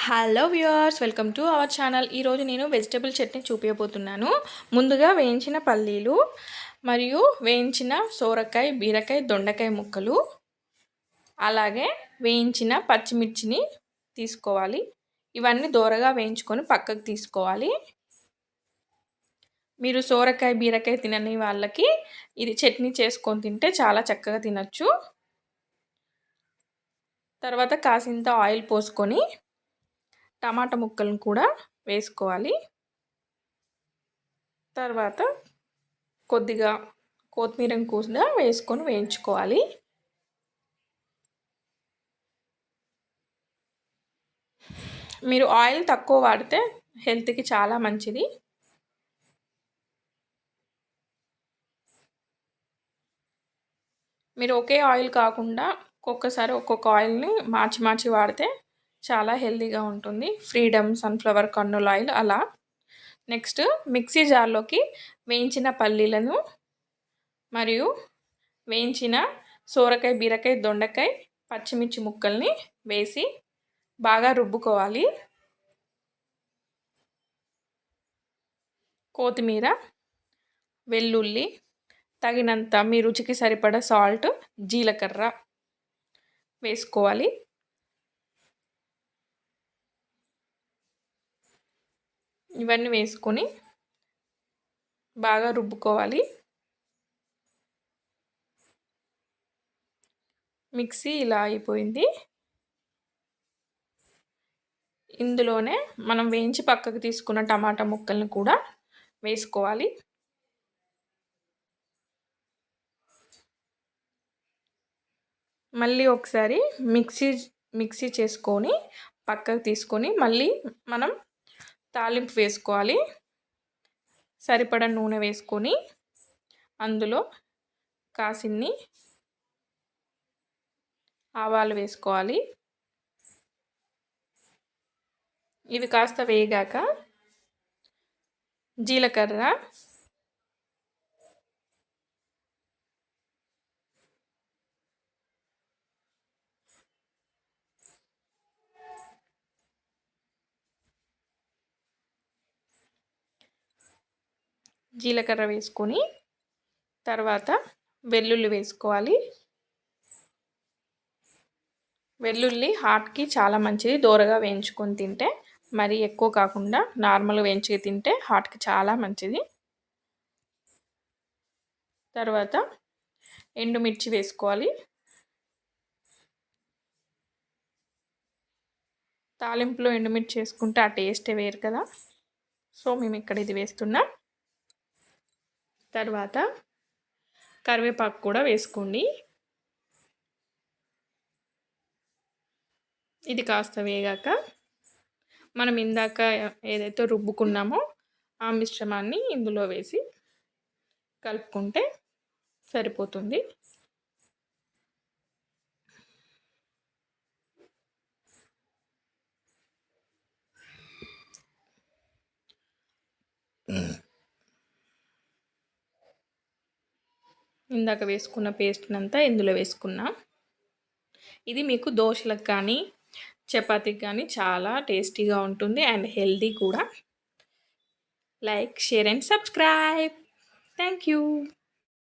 Hello viewers, welcome to our channel. ఈరోజు నేను vegetable chutney చూపించబోతున్నాను. ముందుగా వేయించిన పల్లీలు మరియు వేయించిన సోరకాయ, బీరకాయ, దొండకాయ ముక్కలు, అలాగే వేయించిన పచ్చిమిర్చిని తీసుకోవాలి. ఇవన్నీ దోరగా వేయించుకొని పక్కకు తీసుకోవాలి. మీరు సోరకాయ, బీరకాయ తినని వాళ్ళకి ఇది చట్నీ చేసుకొని తింటే చాలా చక్కగా తినచ్చు. తర్వాత కాసింత ఆయిల్ పోసుకొని టమాటా ముక్కలను కూడా వేసుకోవాలి. తర్వాత కొద్దిగా కొత్తిమీరను కూడా వేసుకొని వేయించుకోవాలి. మీరు ఆయిల్ తక్కువ వాడితే హెల్త్కి చాలా మంచిది. మీరు ఒకే ఆయిల్ కాకుండా ఒక్కొక్కసారి ఒక్కొక్క ఆయిల్ని మార్చి వాడితే చాలా హెల్తీగా ఉంటుంది. ఫ్రీడమ్ సన్ఫ్లవర్ కర్నూల్ ఆయిల్ అలా. నెక్స్ట్ మిక్సీ జార్లోకి వేయించిన పల్లీలను మరియు వేయించిన సోరకాయ, బీరకాయ, దొండకాయ, పచ్చిమిర్చి ముక్కల్ని వేసి బాగా రుబ్బుకోవాలి. కొత్తిమీర, వెల్లుల్లి, తగినంత మీ రుచికి సరిపడా సాల్ట్, జీలకర్ర వేసుకోవాలి. ఇవన్నీ వేసుకొని బాగా రుబ్బుకోవాలి. మిక్సీ ఇలా అయిపోయింది. ఇందులోనే మనం వేయించి పక్కకు తీసుకున్న టమాటా ముక్కలను కూడా వేసుకోవాలి. మళ్ళీ ఒకసారి మిక్సీ చేసుకొని పక్కకు తీసుకొని మళ్ళీ మనం తాలింపు వేసుకోవాలి. సరిపడా నూనె వేసుకొని అందులో కాసిన్ని ఆవాలు వేసుకోవాలి. ఇవి కాస్త వేగాక జీలకర్ర, వేసుకొని తర్వాత వెల్లుల్లి వేసుకోవాలి. వెల్లుల్లి హార్ట్కి చాలా మంచిది. దోరగా వేయించుకొని తింటే, మరీ ఎక్కువ కాకుండా నార్మల్గా వేయించి తింటే హార్ట్కి చాలా మంచిది. తర్వాత ఎండుమిర్చి వేసుకోవాలి. తాలింపులో ఎండుమిర్చి వేసుకుంటే ఆ టేస్టే వేరు కదా. సో మేము ఇక్కడ ఇది వేస్తున్నాం. తర్వాత కరివేపాకు కూడా వేసుకోండి. ఇది కాస్త వేగాక మనం ఇందాక ఏదైతే రుబ్బుకున్నామో ఆ మిశ్రమాన్ని ఇందులో వేసి కలుపుకుంటే సరిపోతుంది. ఇందాక వేసుకున్న పేస్ట్నంతా ఇందులో వేసుకున్నా. ఇది మీకు దోశలకు కానీ చపాతీకి కానీ చాలా టేస్టీగా ఉంటుంది అండ్ హెల్తీ కూడా. Like, share and subscribe. Thank you.